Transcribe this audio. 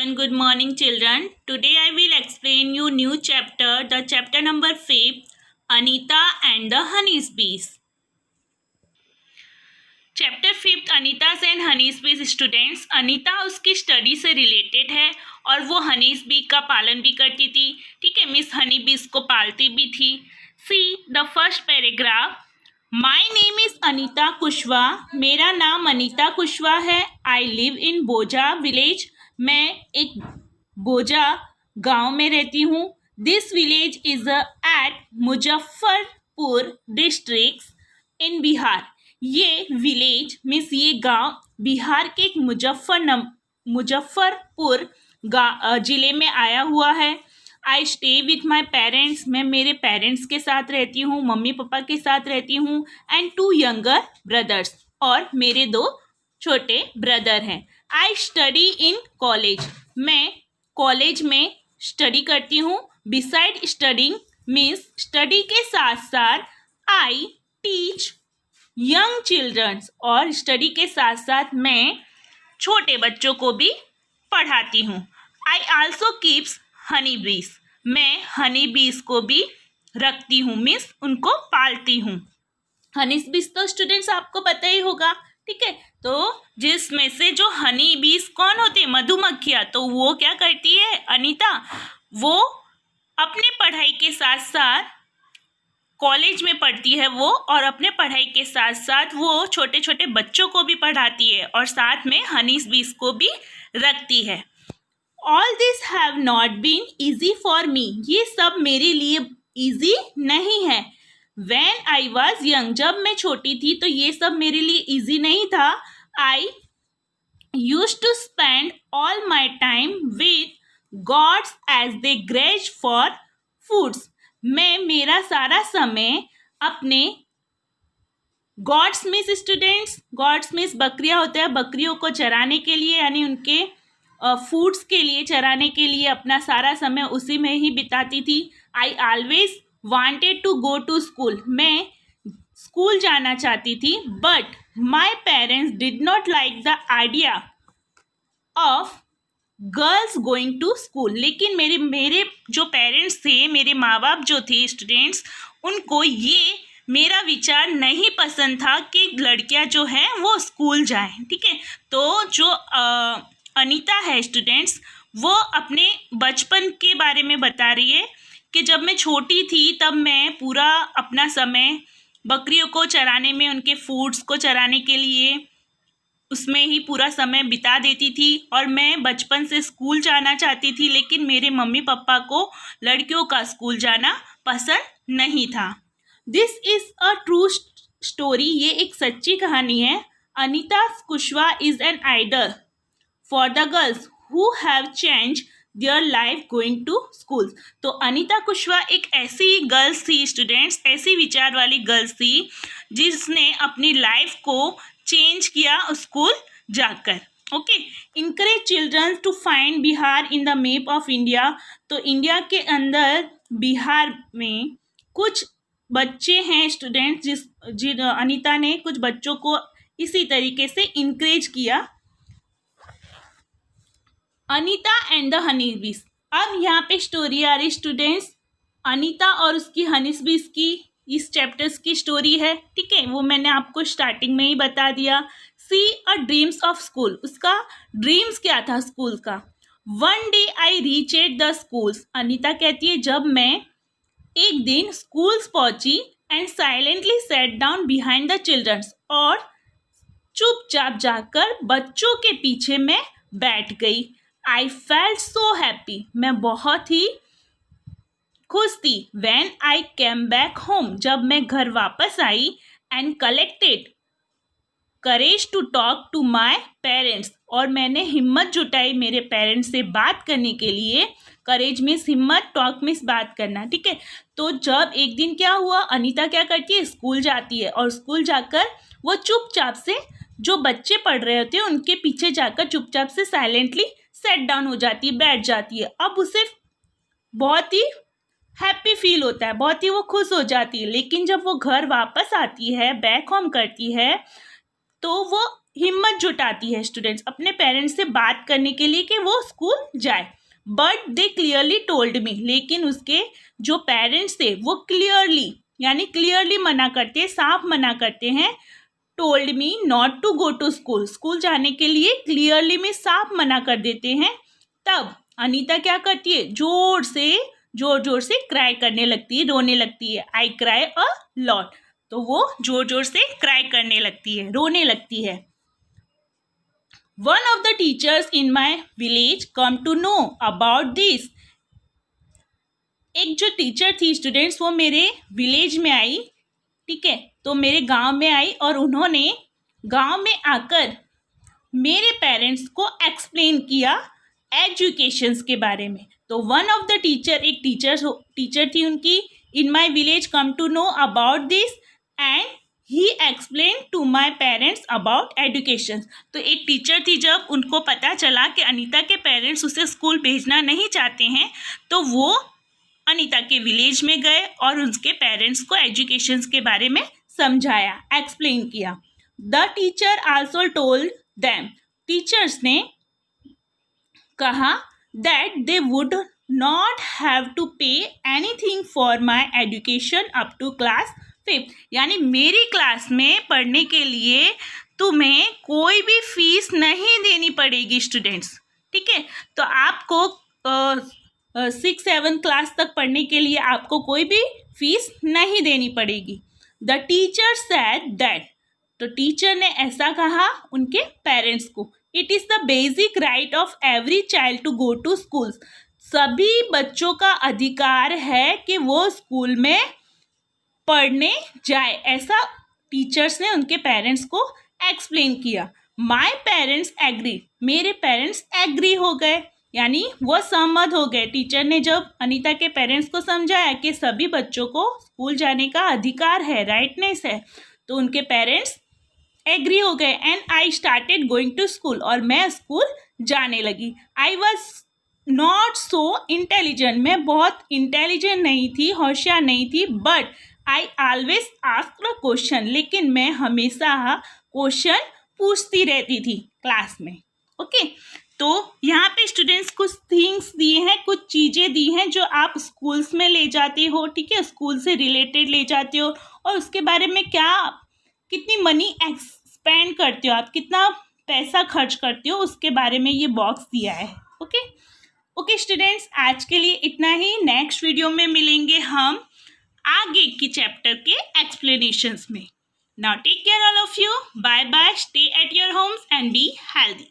and good morning children. Today I will explain you new chapter, the chapter number 5, Anita and the Honey's Bees. Chapter 5 Anita's and honey's bees students. Anita उसकी study से related है और वो honeys B का पालन भी करती थी। ठीक है, मिस हनी बीज को पालती भी थी। See the first paragraph. My name is Anita Kushwaha. मेरा नाम अनीता कुशवाहा है। आई लिव इन बोजा विलेज। मैं एक बोजा गांव में रहती हूँ। This village is at Muzaffarpur district in Bihar. ये विलेज मीन्स ये गांव बिहार के एक मुजफ्फरपुर ज़िले में आया हुआ है। I stay with my parents. मैं मेरे पेरेंट्स के साथ रहती हूँ, मम्मी पापा के साथ रहती हूँ। एंड 2 यंगर ब्रदर्स, और मेरे 2 छोटे ब्रदर हैं। I study in college. मैं कॉलेज में स्टडी करती हूँ। बिसाइड स्टडिंग मीन्स स्टडी के साथ साथ आई टीच यंग चिल्ड्रंस, और स्टडी के साथ साथ मैं छोटे बच्चों को भी पढ़ाती हूँ। आई आल्सो कीप्स हनी बीज। मैं हनी बीज को भी रखती हूँ, मीन्स उनको पालती हूँ। हनी बीज तो स्टूडेंट्स आपको पता ही होगा। ठीक है, तो जिसमें से जो हनी बीज कौन होते हैं? मधुमक्खियाँ। तो वो क्या करती है अनीता? वो अपने पढ़ाई के साथ साथ कॉलेज में पढ़ती है वो, और अपने पढ़ाई के साथ साथ वो छोटे छोटे बच्चों को भी पढ़ाती है और साथ में हनीज बीज को भी रखती है। All this have not been easy for me. ये सब मेरे लिए ईजी नहीं है। व्हेन आई वॉज यंग, जब मैं छोटी थी तो ये सब मेरे लिए ईजी नहीं था। I used to spend all my time with goats as they graze for foods. मैं मेरा सारा समय अपने goats means students, goats means बकरियां होते हैं, बकरियों को चराने के लिए, यानी उनके फूड्स के लिए, चराने के लिए अपना सारा समय उसी में ही बिताती थी। I always wanted to go to school. मैं स्कूल जाना चाहती थी, but my parents did not like the idea of girls going to school. लेकिन मेरे जो पेरेंट्स थे, मेरे माँ बाप जो थे स्टूडेंट्स, उनको ये मेरा विचार नहीं पसंद था कि लड़कियां जो हैं वो स्कूल जाएं। ठीक है, तो जो अनीता है स्टूडेंट्स, वो अपने बचपन के बारे में बता रही है कि जब मैं छोटी थी तब मैं पूरा अपना समय बकरियों को चराने में, उनके फूड्स को चराने के लिए उसमें ही पूरा समय बिता देती थी, और मैं बचपन से स्कूल जाना चाहती थी, लेकिन मेरे मम्मी पापा को लड़कियों का स्कूल जाना पसंद नहीं था। This is a true story. ये एक सच्ची कहानी है। Anita Kushwaha is an idol for the girls who have change their life going to school. तो अनीता कुशवाहा एक ऐसी गर्ल्स थी स्टूडेंट्स, ऐसी विचार वाली गर्ल्स थी जिसने अपनी लाइफ को चेंज किया स्कूल जाकर। Okay, encourage children to find Bihar in the map of India. तो इंडिया के अंदर बिहार में कुछ बच्चे हैं स्टूडेंट्स, जिन अनीता ने कुछ बच्चों को इसी तरीके से इनकरेज किया। अनीता एंड द हनी बीज। अब यहाँ पे स्टोरी आ रही स्टूडेंट्स, अनीता और उसकी हनीज बीज की, इस चैप्टर्स की स्टोरी है। ठीक है, वो मैंने आपको स्टार्टिंग में ही बता दिया। See a dreams of school. उसका ड्रीम्स क्या था स्कूल का? One day I reached the schools. अनीता कहती है जब मैं एक दिन स्कूल्स पहुंची and silently set down behind the children's, और चुपचाप जाकर बच्चों के पीछे मैं बैठ गई। I felt so happy. मैं बहुत ही खुश थी। When I came back home. जब मैं घर वापस आई। And collected courage to talk to my parents, और मैंने हिम्मत जुटाई मेरे पेरेंट्स से बात करने के लिए। करेज मीन्स हिम्मत, टॉक मीन्स बात करना। ठीक है, तो जब एक दिन क्या हुआ, अनीता क्या करती है, स्कूल जाती है, और स्कूल जाकर वो चुपचाप से जो बच्चे पढ़ रहे होते हैं उनके पीछे जाकर चुपचाप से साइलेंटली सेट डाउन हो जाती है, बैठ जाती है। अब उसे बहुत ही हैप्पी फील होता है, बहुत ही वो खुश हो जाती है। लेकिन जब वो घर वापस आती है, बैक होम करती है, तो वो हिम्मत जुटाती है स्टूडेंट्स अपने पेरेंट्स से बात करने के लिए कि वो स्कूल जाए, but they clearly told me, लेकिन उसके जो पेरेंट्स थे वो क्लियरली मना करते हैं, साफ मना करते हैं, told me not to go to school, school जाने के लिए क्लियरली में साफ मना कर देते हैं। तब अनीता क्या करती है, जोर जोर से क्राई करने लगती है, रोने लगती है। आई क्राई अ लॉट, तो वो जोर से क्राई करने लगती है, रोने लगती है। One of the teachers in my village come to know about this, एक जो टीचर थी स्टूडेंट्स वो मेरे विलेज में आई, ठीक है, तो मेरे गांव में आई और उन्होंने गांव में आकर मेरे पेरेंट्स को एक्सप्लेन किया एजुकेशंस के बारे में। तो वन ऑफ द टीचर, एक टीचर थी उनकी, in my village come to know about this and he explain to my parents about education. तो एक टीचर थी, जब उनको पता चला कि अनीता के पेरेंट्स उसे स्कूल भेजना नहीं चाहते हैं, तो वो अनीता के विलेज में गए और उसके पेरेंट्स को एजुकेशन के बारे में समझाया, एक्सप्लेन किया। The teacher also told them, teachers ने कहा that they would not have to pay anything for my education up to class 5th, यानी मेरी क्लास में पढ़ने के लिए तुम्हें कोई भी फीस नहीं देनी पड़ेगी स्टूडेंट्स, ठीक है। तो आपको 6-7 क्लास तक पढ़ने के लिए आपको कोई भी फीस नहीं देनी पड़ेगी। द टीचर सेड दैट, तो टीचर ने ऐसा कहा उनके पेरेंट्स को, it is the basic right of every child to go to school, सभी बच्चों का अधिकार है कि वो स्कूल में पढ़ने जाए, ऐसा टीचर्स ने उनके पेरेंट्स को एक्सप्लेन किया। माई पेरेंट्स एग्री, मेरे पेरेंट्स एग्री हो गए, यानी वो सहमत हो गए। टीचर ने जब अनीता के पेरेंट्स को समझाया कि सभी बच्चों को स्कूल जाने का अधिकार है, राइटनेस है, तो उनके पेरेंट्स एग्री हो गए। And I started going to school, और मैं स्कूल जाने लगी। I was not so intelligent, मैं बहुत इंटेलिजेंट नहीं थी, होशियार नहीं थी, but I always asked a question, लेकिन मैं हमेशा क्वेश्चन पूछती रहती थी क्लास में। ओके, तो यहाँ पे स्टूडेंट्स कुछ थिंग्स दिए हैं, कुछ चीज़ें दी हैं जो आप स्कूल्स में ले जाते हो, ठीक है, स्कूल से रिलेटेड ले जाते हो, और उसके बारे में कितनी मनी स्पेंड करते हो आप, कितना पैसा खर्च करते हो, उसके बारे में ये बॉक्स दिया है। ओके स्टूडेंट्स, आज के लिए इतना ही। नेक्स्ट वीडियो में मिलेंगे हम आगे की चैप्टर के एक्सप्लेनेशंस में। Now take care all of you, bye bye, stay at your homes and be healthy.